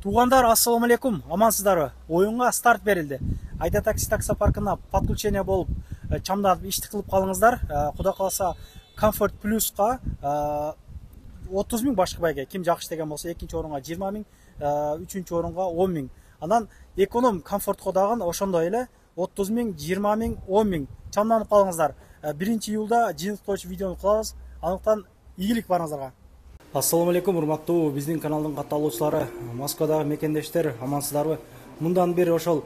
Туугандар, ассаламу алейкум, амансыздарбы? Оюнга старт берилди. Айда такси таксопаркына подключение болуп, чамдап ишти кылып калыңыздар. Кудай кааласа Comfort Plus'ка 30 миң башкы байга, ким жакшы деген болсо, экинчи орунга 20 миң, үчүнчү орунга 10 миң. Анан эконом комфортко дагы ошондой эле 30 миң, 20 миң, 10 миң. Чамданып калыңыздар. 1-июлда жыйынтыктоочу видеону кылабыз. Анықтан ийгилик барыңыздарга. Ассаламу алейкум, урматтуу биздин каналдын катталуучулары, Москвадагы мекендештер, амансыздарбы? Мындан бери ошол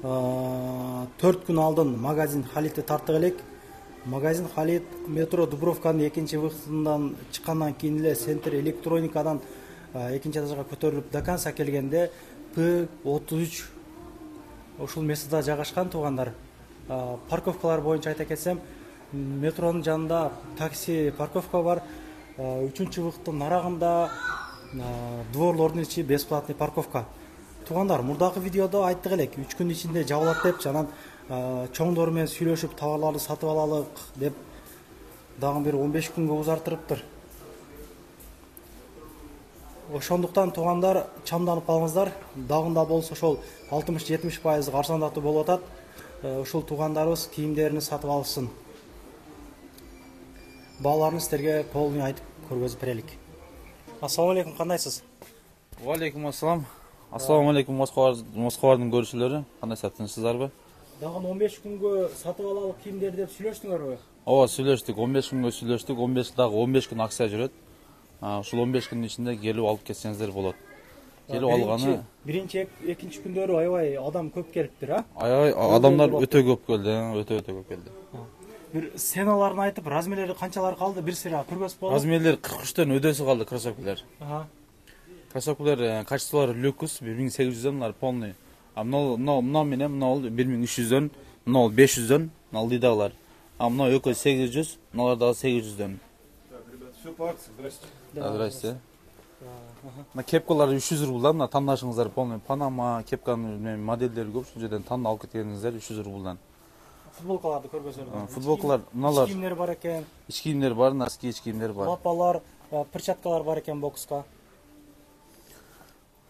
4 күн алдын магазин Халитти тарттык элек. Магазин Халит метро Дубровканын экинчи выходунан чыккандан кийин эле Центр электроникадан экинчи этажга көтөрүлүп до конца келгенде П33 ушул местада жайгашкан. Туугандар, парковкалар боюнча айта кетсем, метронун жанында такси парковка бар. 3-чү выходтун нарагында дворлордун ичи бесплатный парковка. Туугандар, мурдагы видеодо айттык элек, 3 күн ичинде жабылат деп, анан чоңдор менен сүйлөшүп товарларды сатып алалык деп дагы бир 15 күнгө узартырыптыр. Ошондуктан туугандар, чамданып калыңыздар. Дагында болсо ошол 60-70% арзандатуу болуп атат. Ушул туугандарыбыз кийимдерин сатып алсын. Бааларын сіздерге полный айтып көргөзүп берелик. Ассаламу алейкум, кандайсыз? Ва алейкум ассалам. Ассаламу алейкум Москвадын көрүүчүлөрү. Кандайсыздар, тынчсыздарбы? Дагы 15 күнгө сатып алалык кийимдерди деп сүйлөштүңөрбү? Ооба, сүйлөштүк. 15 күнгө сүйлөштүк. 15 күн акция жүрөт. Ушул 15 күндүн ичинде келип алып кетсеңиздер болот. Келип алганы биринчи, экинчи күндөрү аябай адам көп келиптир, а? Аябай адамдар өтө көп келди, өтө көп келди. Бир сценаларын айтып, размерлери канчалар калды, бир сыйра көргөзүп болот. Размерлери 43төн өдөсү калды кроссовкалар. Кроссовкалар качестволору люкс, 1800дөн, мына полный. Мына менен мына 1300дөн, мына 500дөн, мына лидалар. Мына экөө 800, мыналар дагы 800дөн. Все по акции, здрасте. Здрасте. Мына кепкалар 300 рубльдан, мына тандашыңыздар полный Панама кепканын модельдери көп, ушул жерден тандап алып кеткениңиздер 300 рубльдан. Футболкаларды көргөзөлү. Футболкалар мыналар. Ич кийимдер бар экен. Ич кийимдер бар, носки ич кийимдер бар. Лапалар, перчаткалар бар экен бокска.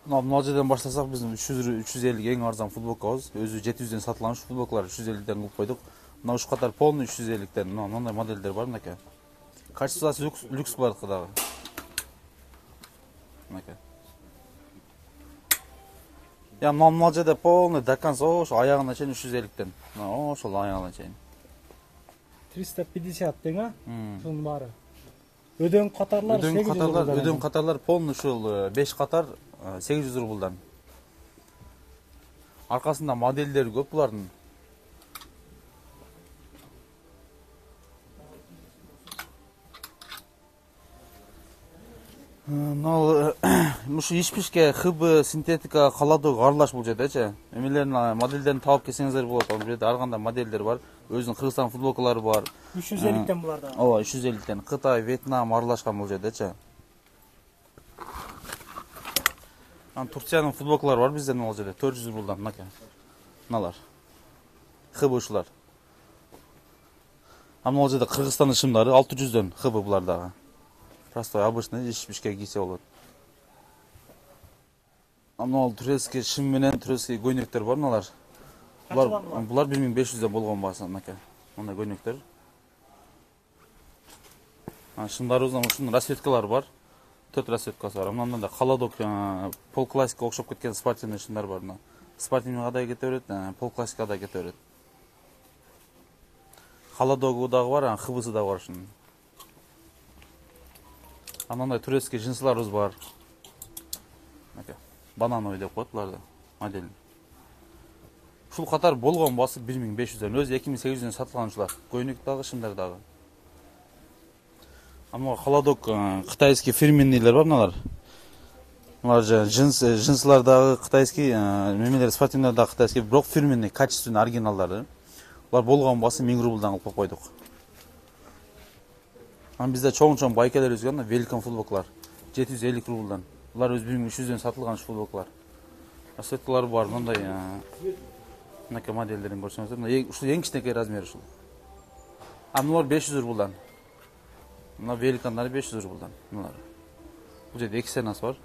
Мына жерден баштасак, биздин 350 эң арзан футболкабыз. Өзү 700ден сатылган футболкалар 350ден кылып койдук. Мына ушу катар полный 350ден. Мындай модельдер бар мынакей. Качествосы люкс бар дагы. Мынакей. Я мына жерде полный до конца, ошо аягына чейин 350ден. Ошол аягына чейин. 350 дең, а? Ушунун баары. Өдөң катарлар 800 рубльдан. Өдөң катарлар полный ушул 5 катар 800 рубльдан. Аркасында модельдери көп булардын. Мушу ишпишке ХБ синтетика каладог аралаш бул жердечи. Эмелердин модельдерин таап келсеңиздер болот. Ал жерде ар кандай модельдер бар. Өзүнүн Кыргызстан футболкалары бар. 350ден буларда. Ооба, 350ден. Кытай, Вьетнам аралашкан бул жердечи. Турциянын футболкалары бар бизден ал жерде 400 рубльдан мынакей. Мыналар. ХБ ушулар. Ал жерде Кыргызстандын шымдары 600дөн ХБ булар дагы. Простой, обычный, ишпишке кийсе болот. Мына турецкий шым менен турецкий көйнөктөр бар мыналар. Булар 1500дөн болгон баасы мынакей. Мындай көйнөктөр. Шымдарыбыздан ушунун расцветкалары бар. 4 расцветкасы бар. Мындан да каладок пол классика окшоп кеткен спортивный шымдар бар. Спортивный кадай кете берет, пол классика кадай кете берет. Каладогу дагы бар, ХБсы дагы бар ушунун. Анандай турецкий джинсыларыбыз бар. Банановый деп коет буларды, модель. Ушул катар болгон баасы 1500дөн, өзү 2800дөн сатылган ушулар. Көйнөк дагы, шымдар дагы. Мына каладок кытайский фирменныйлер бар мыналар. Мына джинсылар дагы кытайский, мемелер спортивный дагы кытайский, бирок фирменный, качественный оригиналдары. Булар болгон баасы 1000 рубльдан кылып койдук. Бизде чоң байкелер өзгөн, великан футболкалар 750 рубльдан. Булар өз 1300дөн сатылган футболкалар. Расцветкалары бар, мындай мынакей модельдерин көрсөңүздөр. Ушул эң кичинекей размер ушул. Мыналар 500 рубльдан. Мына великандар 500 рубльдан. Мыналар. Бул жерде 2 сценасы бар.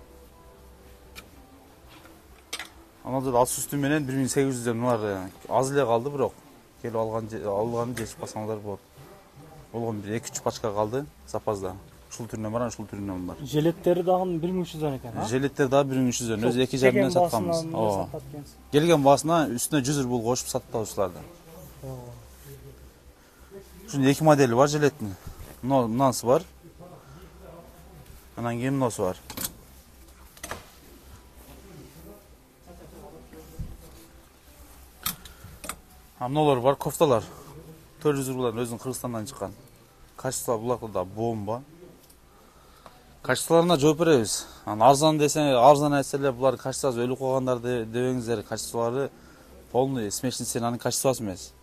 Анан да ат сүтү менен 1800 бар. Аз эле калды бирок. Келип алганды жешип калсаңыздар болот. Болгон бир 2-3 пачка калды запаста. Ушул түрүнөн бар, ушул түрүнөн бар. Желеттери дагы 1300 экен, а? Желеттер дагы 1300. Өзү 2,5 менен сатканбыз. Ооба. Келген баасына үстүнө 100 рубль кошуп сатып алушуларды. Ушунун 2 модели бар желеттин. Мынанысы бар. Анан кийин мынасы бар. Мыналар бар, кофталар. 400 рубльдан өзүнүн Кыргызстандан чыккан. Качество булакта да бомба. Качестволарына жооп беребиз. Арзан десең, арзан айтса эле булар качествосы өлүп калгандар дебеңиздер. Качестволары полный смешный ценаның качествосы эмес.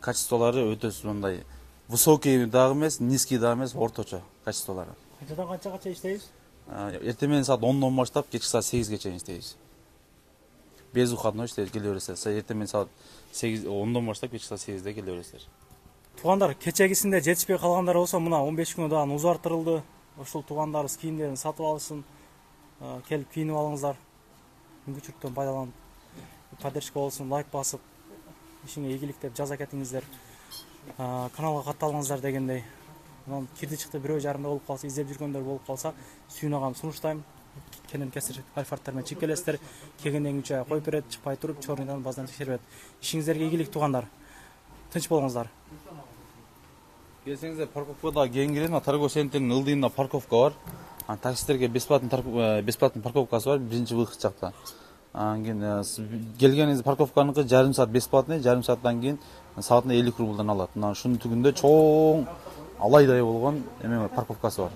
Качестволары өтө мындай высокий дагы эмес, низкий дагы эмес, орточо качестволары. Качадан канчага иштейбиз? Эртең менен саат 10дон баштап кечки саат 8ге чейин иштейбиз. Безуходной иштейбиз, келе бересиздер. Эртең менен саат 10дон баштап кечки саат 8де келе бересиздер. Туугандар, кечегисинде жетишпей калгандар болсо, мына 15 күнү дагы узартырылды. Ошол туугандарыбыз кийимдерин сатып алышсын. Келип кийинип алыңыздар. Мүмкүнчүлүктөн пайдаланып, поддержка болсун, лайк басып, ишиңе ийгилик деп жаза кетиңиздер. Каналга катталыңыздар дегендей. Анан кирди чыкты бирөө жарымда болуп калса, издеп жүргөндөр болуп калса, Сүйүн агам сунуштайм. Кенен кесир альфарттар менен чыгып келесиздер. Келгенден кийин чай коюп берет, чыкпай туруп, чорныйдан баздан текшерип берет. Ишиңиздерге ийгилик туугандар. Тынч болуңуздар. Келсеңиздер, парковкада кең кирет, торговый центрдин ылдыйында парковка бар. Таксистерге бесплатный парковкасы бар, биринчи выход жакта. Келгениңиз парковканыкы жарым саат бесплатный, жарым сааттан кийин саатына 50 рубльдан алат. Мына ушунун түгүндө чоң алайдай болгон эме парковкасы бар.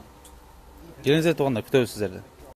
Келиңиздер туугандар, күтөбүз сиздерди.